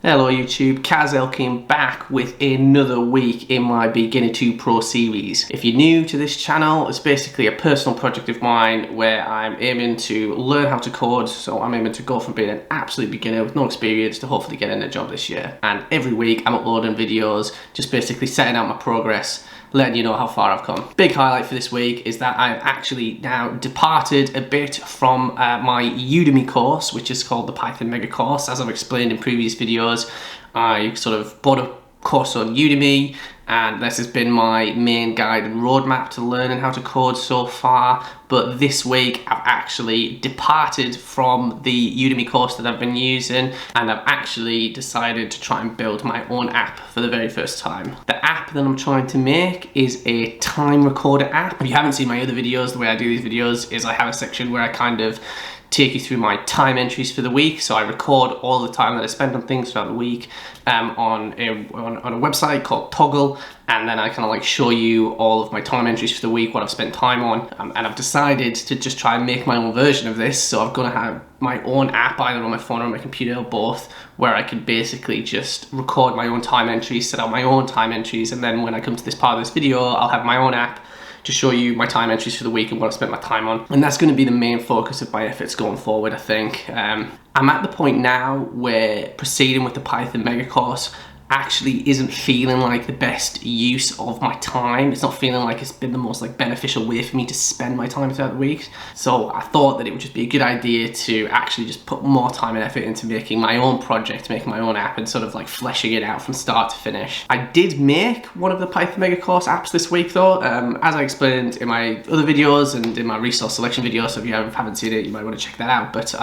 Hello YouTube, Kaz Elkin back with another week in my Beginner to Pro series. If you're new to this channel, it's basically a personal project of mine where I'm aiming to learn how to code. So I'm aiming to go from being an absolute beginner with no experience to hopefully getting a job this year. And every week I'm uploading videos, just basically setting out my progress, letting you know how far I've come. Big highlight for this week is that I've actually now departed a bit from my Udemy course, which is called the Python Mega Course. As I've explained in previous videos, I sort of bought a course on Udemy, and this has been my main guide and roadmap to learning how to code so far. But this week I've actually departed from the Udemy course that I've been using, and I've actually decided to try and build my own app for the very first time. The app that I'm trying to make is a time recorder app. If you haven't seen my other videos, the way I do these videos is I have a section where I kind of take you through my time entries for the week. So I record all the time that I spend on things throughout the week on a website called Toggl, and then I kind of like show you all of my time entries for the week, what I've spent time on, and I've decided to just try and make my own version of this. So I'm gonna have my own app either on my phone or on my computer or both, where I can basically just record my own time entries, set out my own time entries, and then when I come to this part of this video, I'll have my own app to show you my time entries for the week and what I spent my time on. And that's going to be the main focus of my efforts going forward, I think. I'm at the point now where proceeding with the Python Mega Course actually isn't feeling like the best use of my time. It's not feeling like it's been the most beneficial way for me to spend my time throughout the week. So I thought that it would just be a good idea to actually just put more time and effort into making my own project, making my own app, and sort of like fleshing it out from start to finish. I did make one of the Python Mega Course apps this week though, as I explained in my other videos and in my resource selection video, so if you haven't seen it, you might want to check that out. But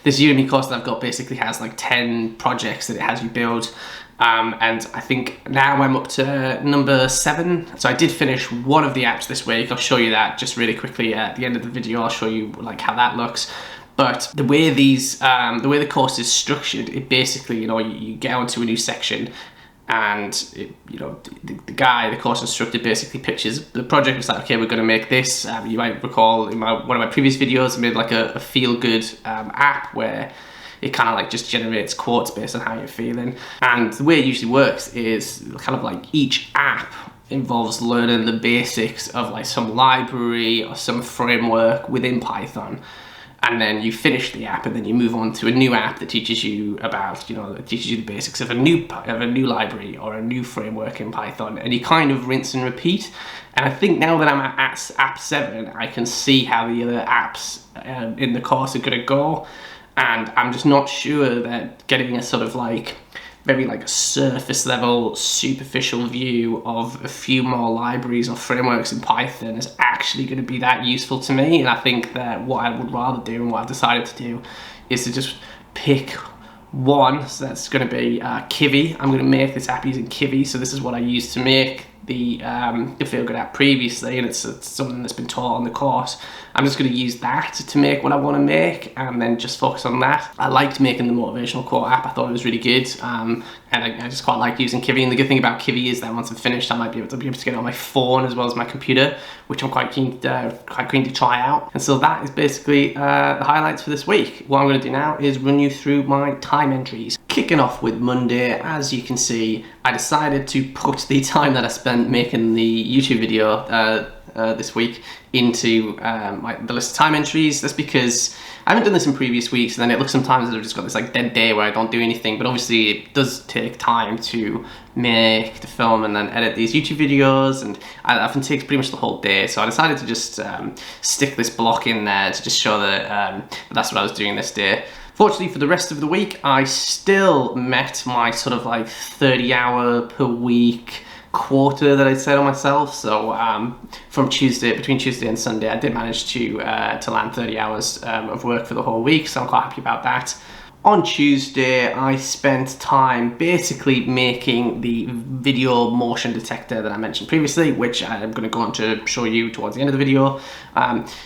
this Udemy course that I've got basically has like 10 projects that it has you build. And I think now I'm up to number 7. So I did finish one of the apps this week. I'll show you that just really quickly at the end of the video. I'll show you like how that looks. But the way the course is structured, it basically, you get onto a new section, and the course instructor basically pitches the project. It's like, okay, we're going to make this. You might recall in one of my previous videos, I made like a feel-good app where it kind of like just generates quotes based on how you're feeling. And the way it usually works is kind of like each app involves learning the basics of like some library or some framework within Python. And then you finish the app, and then you move on to a new app that teaches you about, that teaches you the basics of a new library or a new framework in Python. And you kind of rinse and repeat. And I think now that I'm at app 7, I can see how the other apps in the course are going to go. And I'm just not sure that getting a sort of like very like surface level, superficial view of a few more libraries or frameworks in Python is actually going to be that useful to me. And I think that what I would rather do, and what I've decided to do, is to just pick one. So that's going to be Kivy. I'm going to make this app using Kivy. So this is what I used to make the Feel Good app previously, and it's something that's been taught on the course. I'm just going to use that to make what I want to make, and then just focus on that. I liked making the motivational quote app. I thought it was really good, and I just quite like using Kivy. And the good thing about Kivy is that once I'm finished, I might be able to get it on my phone as well as my computer, which I'm quite keen to try out. And so that is basically the highlights for this week. What I'm going to do now is run you through my time entries. Kicking off with Monday, as you can see, I decided to put the time that I spent making the YouTube video this week into the list of time entries. That's because I haven't done this in previous weeks, and then it looks sometimes that I've just got this like dead day where I don't do anything. But obviously it does take time to make, to film, and then edit these YouTube videos, and it often takes pretty much the whole day. So I decided to just stick this block in there to just show that that's what I was doing this day. Fortunately for the rest of the week, I still met my sort of like 30-hour per week quota that I set on myself. So between Tuesday and Sunday, I did manage to land 30 hours of work for the whole week. So I'm quite happy about that. On Tuesday, I spent time basically making the video motion detector that I mentioned previously, which I'm going to go on to show you towards the end of the video.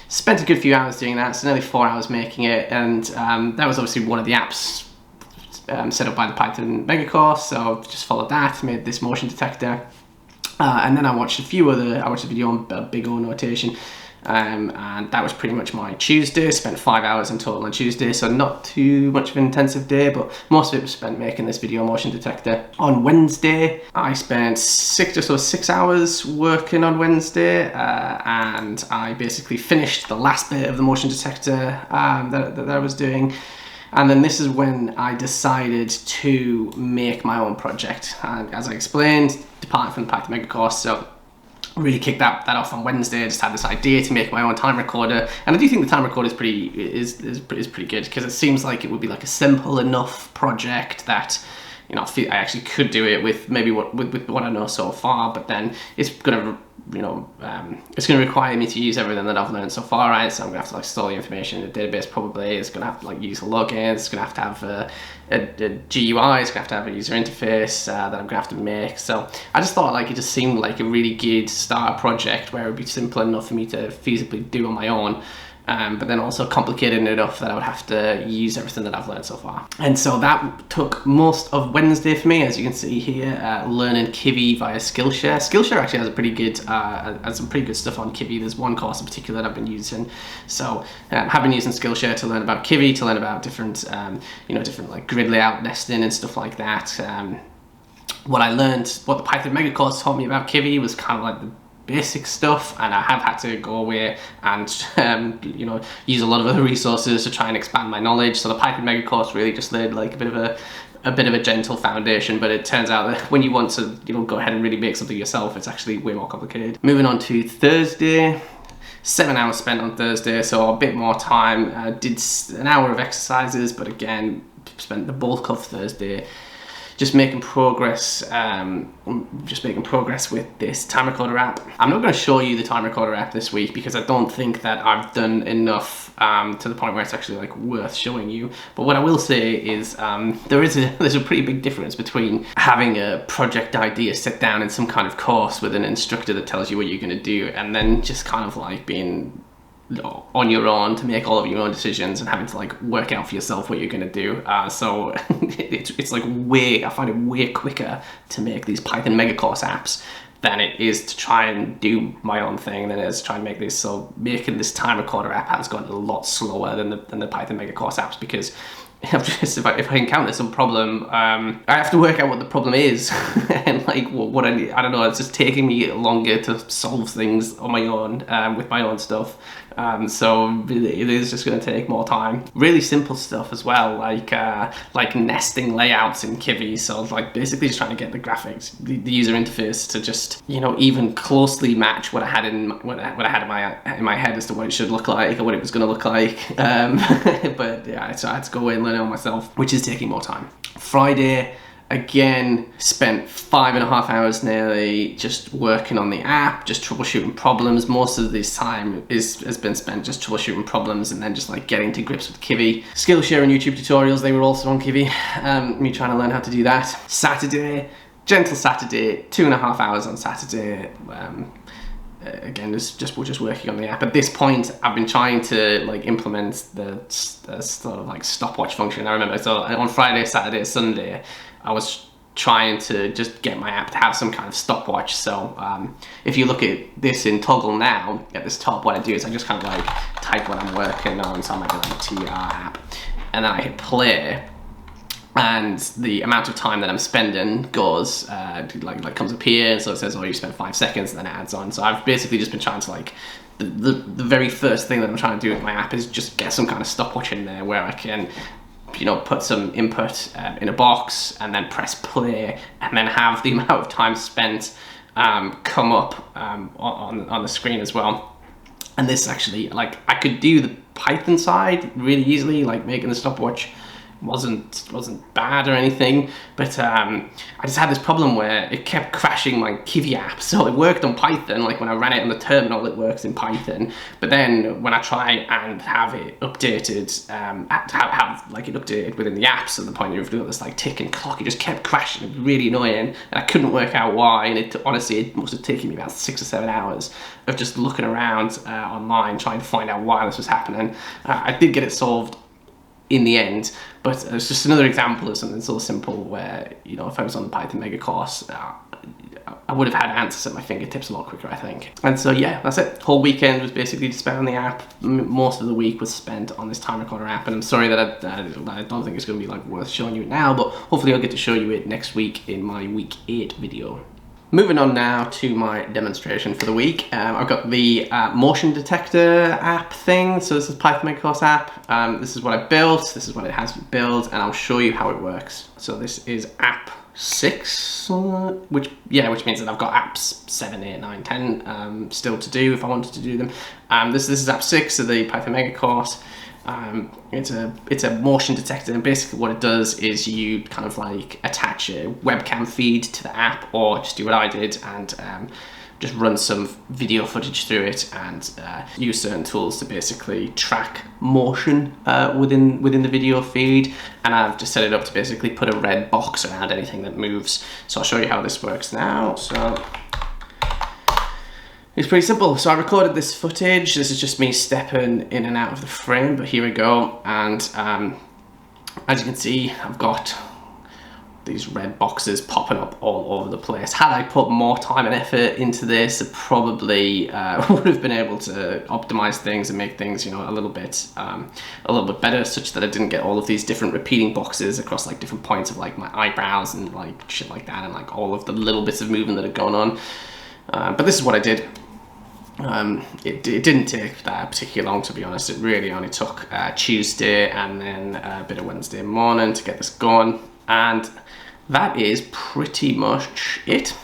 Spent a good few hours doing that, so nearly 4 hours making it, and that was obviously one of the apps set up by the Python Mega Course, so I've just followed that, made this motion detector. And then I watched a video on Big O notation, and that was pretty much my Tuesday. Spent 5 hours in total on Tuesday, so not too much of an intensive day, but most of it was spent making this video motion detector. On Wednesday, I spent just over 6 hours working on Wednesday, and I basically finished the last bit of the motion detector that I was doing. And then this is when I decided to make my own project. And as I explained, departing from the Python Mega course, so really kicked that off on Wednesday. I just had this idea to make my own time recorder, and I do think the time recorder is pretty good, because it seems like it would be like a simple enough project that, you know, I actually could do it with maybe with what I know so far, but then it's gonna, you know, it's gonna require me to use everything that I've learned so far, right? So I'm gonna have to like store the information in the database probably. It's gonna have to like use a login. It's gonna have to have a GUI. It's gonna have to have a user interface that I'm gonna have to make. So I just thought like it just seemed like a really good starter project where it would be simple enough for me to feasibly do on my own. But then also complicated enough that I would have to use everything that I've learned so far. And so that took most of Wednesday for me, as you can see here, learning Kivy via Skillshare. Skillshare actually has a pretty good, has some pretty good stuff on Kivy. There's one course in particular that I've been using. So have been using Skillshare to learn about Kivy, to learn about different, you know, different like grid layout nesting and stuff like that. What I learned, what the Python Mega course taught me about Kivy was kind of like the basic stuff, and I have had to go away and you know, use a lot of other resources to try and expand my knowledge. So the Python Mega course really just laid like a bit of a gentle foundation, but it turns out that when you want to, you know, go ahead and really make something yourself, it's actually way more complicated. Moving on to Thursday. 7 hours spent on Thursday, so a bit more time. Did an hour of exercises, but again, spent the bulk of Thursday just making progress with this time recorder app. I'm not going to show you the time recorder app this week because I don't think that I've done enough to the point where it's actually like worth showing you. But what I will say is there's a pretty big difference between having a project idea set down in some kind of course with an instructor that tells you what you're going to do, and then just kind of like being on your own to make all of your own decisions and having to like work out for yourself what you're going to do. So it's like I find it way quicker to make these Python Mega course apps than it is to try and do my own thing than it is to try and make this. So making this time recorder app has gone a lot slower than the Python Mega course apps, because if I encounter some problem, I have to work out what the problem is and like what I need. I don't know, it's just taking me longer to solve things on my own with my own stuff. So it is just going to take more time. Really simple stuff as well, like nesting layouts in Kivy. So like basically just trying to get the graphics, the user interface to just, you know, even closely match what I had in my head as to what it should look like or what it was going to look like. But yeah, so I had to go in and learn it all myself, which is taking more time. Friday, again, spent 5.5 hours nearly just working on the app, just troubleshooting problems. Most of this time has been spent just troubleshooting problems and then just like getting to grips with Kivy. Skillshare and YouTube tutorials, they were also on Kivy. Me trying to learn how to do that. Saturday, gentle Saturday, 2.5 hours on Saturday. Again, we're just working on the app. At this point, I've been trying to like implement the sort of like stopwatch function. I remember, so on Friday, Saturday, Sunday, I was trying to just get my app to have some kind of stopwatch. So if you look at this in Toggle now, at this top, what I do is I just kind of like type what I'm working on. So I might be like TR app, and then I hit play, and the amount of time that I'm spending goes like comes up here. So it says, oh, you spent 5 seconds, and then it adds on. So I've basically just been trying to like the very first thing that I'm trying to do with my app is just get some kind of stopwatch in there where I can, you know, put some input in a box and then press play and then have the amount of time spent come up on the screen as well. And this actually, like, I could do the Python side really easily, like making the stopwatch wasn't bad or anything, but I just had this problem where it kept crashing my Kivy app. So it worked on Python, like when I ran it on the terminal it works in Python, but then when I try and have it updated, have like it updated within the app, so the point you've got this like ticking clock, it just kept crashing. It was really annoying, and I couldn't work out why, and honestly it must have taken me about 6 or 7 hours of just looking around online trying to find out why this was happening. I did get it solved in the end, but it's just another example of something so simple where, you know, if I was on the Python Mega course, I would have had answers at my fingertips a lot quicker, I think. And so yeah, that's it. Whole weekend was basically spent on the app. Most of the week was spent on this time recorder app, and I'm sorry that I don't think it's going to be like worth showing you it now, but hopefully I'll get to show you it next week in my week 8 video. Moving on now to my demonstration for the week. I've got the motion detector app thing. So this is Python Megacourse app. This is what I built. This is what it has built, and I'll show you how it works. So this is app 6, which means that I've got apps 7, 8, 9, 10 still to do if I wanted to do them. This is app 6 of the Python Megacourse. It's a motion detector, and basically what it does is you kind of like attach a webcam feed to the app, or just do what I did and just run some video footage through it and use certain tools to basically track motion within the video feed. And I've just set it up to basically put a red box around anything that moves. So I'll show you how this works now. So it's pretty simple. So I recorded this footage. This is just me stepping in and out of the frame, but here we go. And as you can see, I've got these red boxes popping up all over the place. Had I put more time and effort into this, I probably would have been able to optimize things and make things, you know, a little bit better, such that I didn't get all of these different repeating boxes across like different points of like my eyebrows and like shit like that, and like all of the little bits of movement that are going on. But this is what I did. It didn't take that particularly long, to be honest. It really only took Tuesday and then a bit of Wednesday morning to get this going, and that is pretty much it.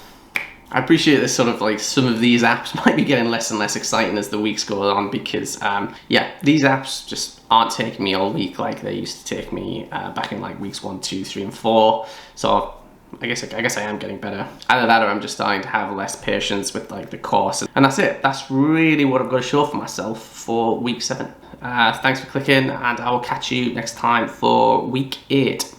I appreciate this sort of like some of these apps might be getting less and less exciting as the weeks go on, because yeah, these apps just aren't taking me all week like they used to take me back in like weeks 1, 2, 3, and 4. So I guess I am getting better. Either that, or I'm just starting to have less patience with like the course. And that's it. That's really what I've got to show for myself for week 7. Thanks for clicking, and I will catch you next time for week 8.